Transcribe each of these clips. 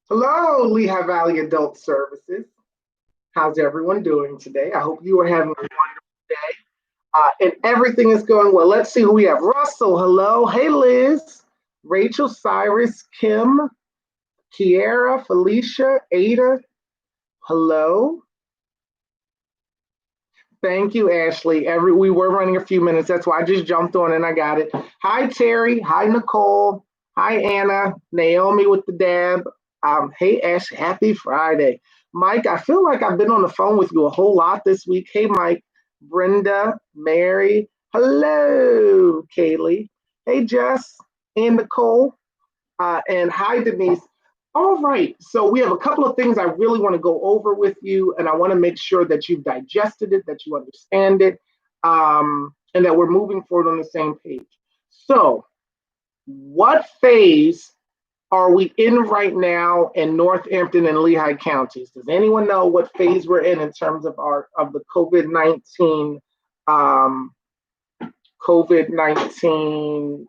Hello, Lehigh Valley Adult Services. How's everyone doing today? I hope you are having a wonderful day and everything is going well. Let's see who we have. Russell, hello. Hey, Liz, Rachel, Cyrus, Kim, Kiera, Felicia, Ada, hello. Thank you, Ashley. We were running a few minutes. That's why I just jumped on and I got it. Hi, Terry. Hi, Nicole. Hi, Anna. Naomi with the dab. Hey, Ash. Happy Friday. Mike, I feel like I've been on the phone with you a whole lot this week. Hey, Mike. Brenda, Mary. Hello, Kaylee. Hey, Jess and Nicole. And hi, Denise. All right. So we have a couple of things I really want to go over with you, and I want to make sure that you've digested it, that you understand it, and that we're moving forward on the same page. So, what phase are we in right now in Northampton and Lehigh counties? Does anyone know what phase we're in terms of the um, COVID-19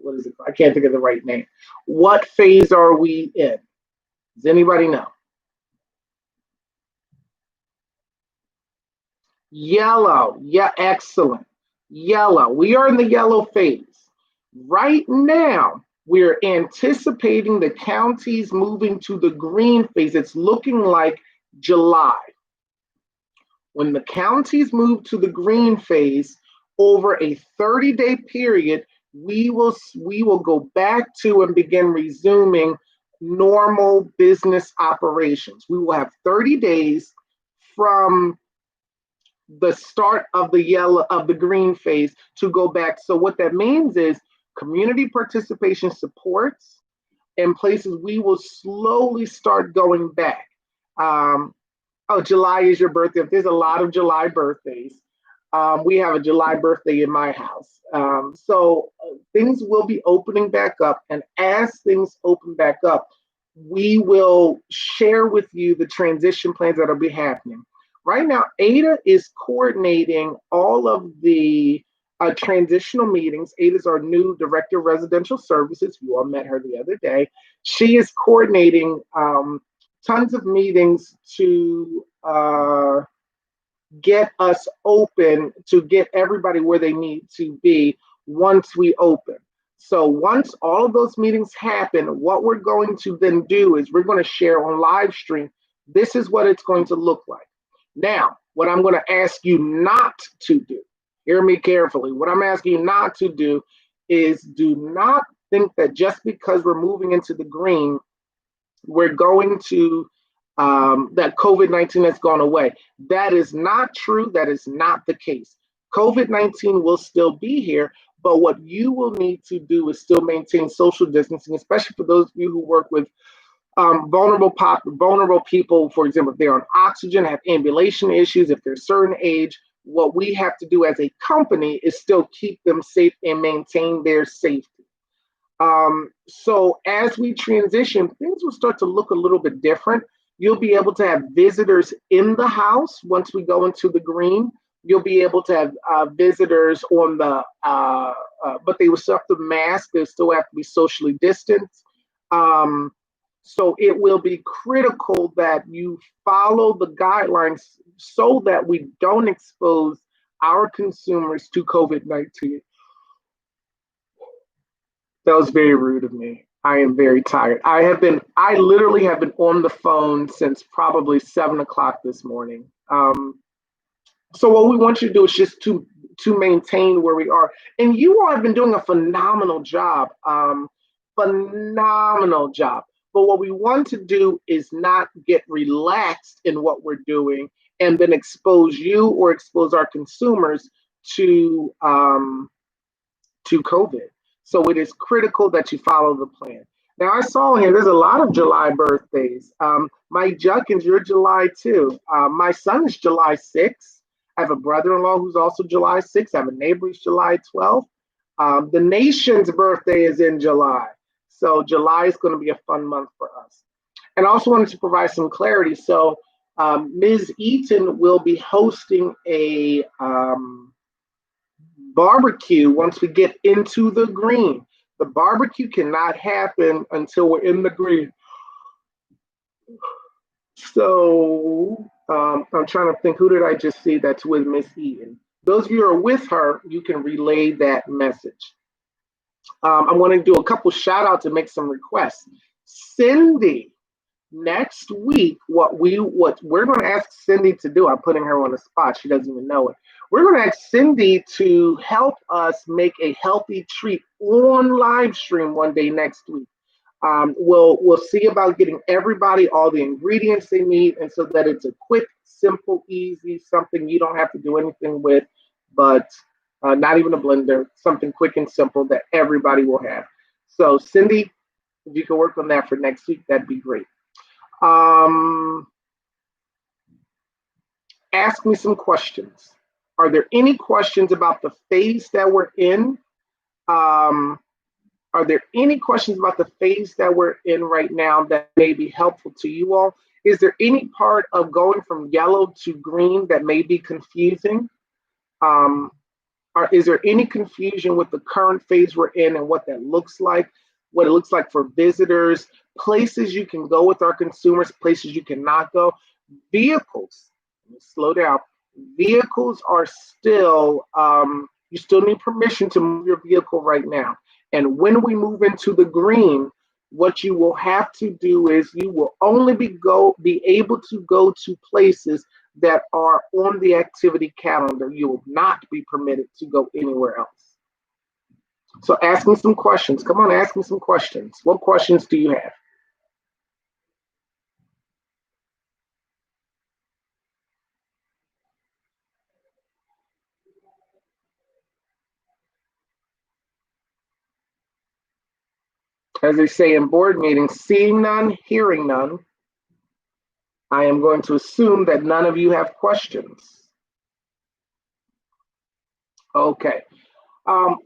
what is it? I can't think of the right name. What phase are we in? Does anybody know? Yellow. Yeah, excellent. Yellow. We are in the yellow phase. Right now, we're anticipating the counties moving to the green phase. It's looking like July. When the counties move to the green phase over a 30-day period, we will go back to and begin resuming normal business operations. We will have 30 days from the start of the green phase to go back. So what that means is community participation supports in places we will slowly start going back. Um, oh, July is your birthday. There's a lot of July birthdays. We have a July birthday in my house. So things will be opening back up. And as things open back up, we will share with you the transition plans that will be happening. Right now, Ada is coordinating all of the transitional meetings. Ada is our new director of residential services. You all met her the other day. She is coordinating tons of meetings to get us open, to get everybody where they need to be once we open. So once all of those meetings happen, what we're going to then do is we're going to share on live stream. This is what it's going to look like. Now, what I'm going to ask you not to do, hear me carefully. What I'm asking you not to do is do not think that just because we're moving into the green, we're going to that COVID-19 has gone away. That is not true. That is not the case. COVID-19 will still be here, but what you will need to do is still maintain social distancing, especially for those of you who work with vulnerable people. For example, if they're on oxygen, have ambulation issues, if they're a certain age, what we have to do as a company is still keep them safe and maintain their safety. So as we transition, things will start to look a little bit different. You'll be able to have visitors in the house once we go into the green. You'll be able to have visitors on but they will still have to mask. They still have to be socially distanced. So it will be critical that you follow the guidelines so that we don't expose our consumers to COVID-19. That was very rude of me. I am very tired. I literally have been on the phone since probably 7 o'clock this morning. So what we want you to do is just to maintain where we are. And you all have been doing a phenomenal job. Phenomenal job. But what we want to do is not get relaxed in what we're doing and then expose you or expose our consumers to COVID. So it is critical that you follow the plan. Now I saw here there's a lot of July birthdays. Mike Junkins, you're July too. My son is July 6th. I have a brother-in-law who's also July 6th. I have a neighbor who's July 12th. The nation's birthday is in July. So July is going to be a fun month for us. And I also wanted to provide some clarity. So Ms. Eaton will be hosting a barbecue once we get into the green. The barbecue cannot happen until we're in the green. So I'm trying to think, who did I just see that's with Miss Eaton? Those of you who are with her, you can relay that message. I'm going to do a couple shout outs and make some requests. Cindy, next week, what we're going to ask Cindy to do, I'm putting her on the spot, she doesn't even know it. We're going to ask Cindy to help us make a healthy treat on live stream one day next week. We'll see about getting everybody all the ingredients they need, and so that it's a quick, simple, easy, something you don't have to do anything with, but not even a blender, something quick and simple that everybody will have. So Cindy, if you can work on that for next week, that'd be great. Ask me some questions. Are there any questions about the phase that we're in? Are there any questions about the phase that we're in right now that may be helpful to you all? Is there any part of going from yellow to green that may be confusing? Is there any confusion with the current phase we're in and what that looks like, what it looks like for visitors, places you can go with our consumers, places you cannot go? Vehicles, slow down. Vehicles are still, you still need permission to move your vehicle right now. And when we move into the green, what you will have to do is you will only be able to go to places that are on the activity calendar. You will not be permitted to go anywhere else. So ask me some questions. Come on, ask me some questions. What questions do you have? As they say in board meetings, seeing none, hearing none, I am going to assume that none of you have questions. Okay.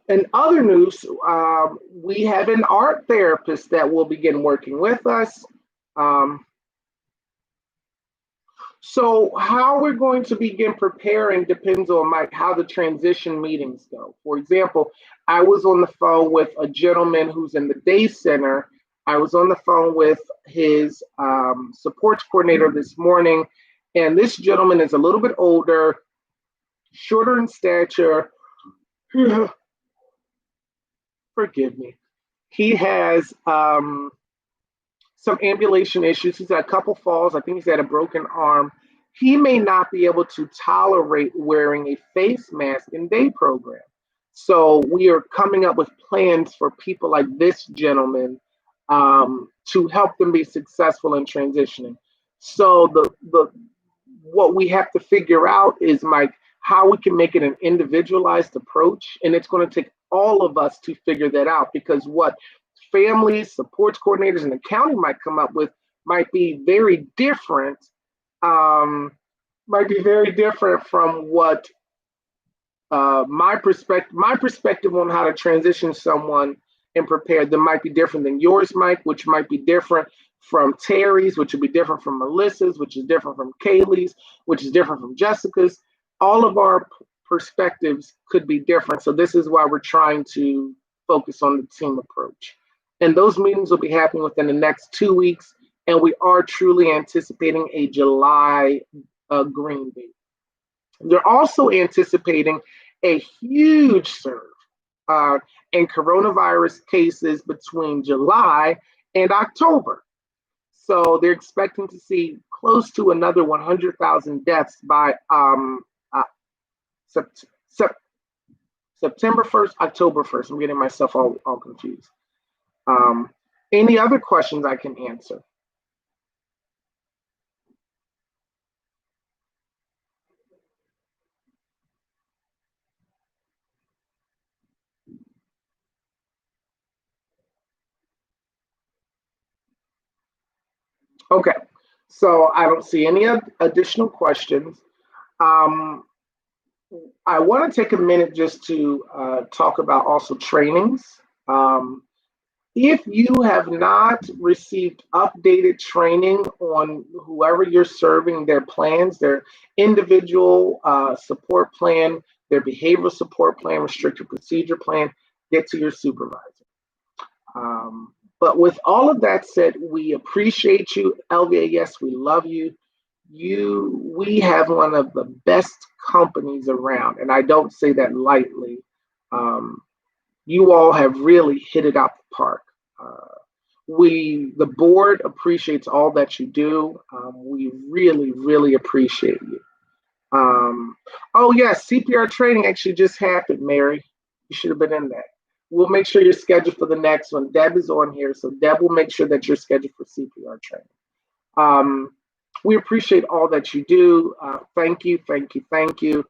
In other news, we have an art therapist that will begin working with us. So how we're going to begin preparing depends on how the transition meetings go. For example, I was on the phone with a gentleman who's in the day center. I was on the phone with his supports coordinator this morning, and this gentleman is a little bit older, shorter in stature. Forgive me. He has some ambulation issues. He's had a couple falls. I think he's had a broken arm. He may not be able to tolerate wearing a face mask in day program. So we are coming up with plans for people like this gentleman to help them be successful in transitioning. So the what we have to figure out is, Mike, how we can make it an individualized approach, and it's going to take all of us to figure that out, because what families, supports coordinators, and the county might come up with might be very different. Might be very different from what my perspective on how to transition someone and prepare them might be different than yours, Mike, which might be different from Terry's, which would be different from Melissa's, which is different from Kaylee's, which is different from Jessica's. All of our perspectives could be different. So this is why we're trying to focus on the team approach. And those meetings will be happening within the next 2 weeks. And we are truly anticipating a July green date. They're also anticipating a huge surge in coronavirus cases between July and October. So they're expecting to see close to another 100,000 deaths by September 1st, October 1st. I'm getting myself all confused. Any other questions I can answer? Okay, so I don't see any additional questions. Um, I want to take a minute just to talk about also trainings. Um, if you have not received updated training on whoever you're serving, their plans, their individual support plan, their behavioral support plan, restricted procedure plan, get to your supervisor. But with all of that said, we appreciate you, LVAS. We love you. We have one of the best companies around, and I don't say that lightly. Um, you all have really hit it out the park. The board appreciates all that you do. We really, really appreciate you. Um, oh yes, CPR training actually just happened, Mary. You should have been in that. We'll make sure you're scheduled for the next one. Deb is on here, so Deb will make sure that you're scheduled for CPR training. Um, we appreciate all that you do. Thank you, thank you, thank you.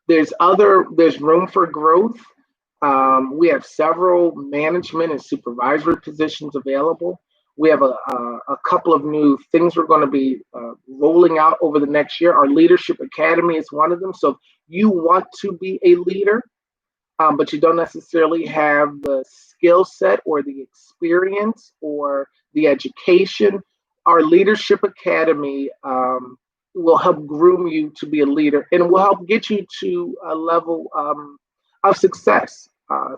There's room for growth. We have several management and supervisory positions available. We have a couple of new things we're going to be rolling out over the next year. Our Leadership Academy is one of them. So if you want to be a leader, but you don't necessarily have the skill set or the experience or the education, our Leadership Academy will help groom you to be a leader and will help get you to a level of success.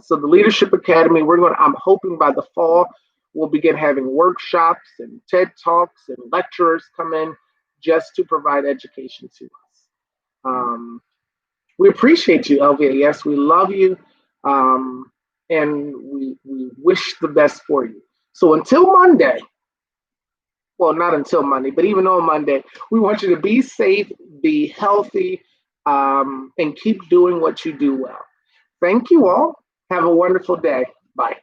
So the Leadership Academy, I'm hoping by the fall, we'll begin having workshops and TED Talks and lecturers come in just to provide education to us. We appreciate you, LVAS. We love you. And we wish the best for you. So until Monday, well, not until Monday, but even on Monday, we want you to be safe, be healthy, and keep doing what you do well. Thank you all. Have a wonderful day. Bye.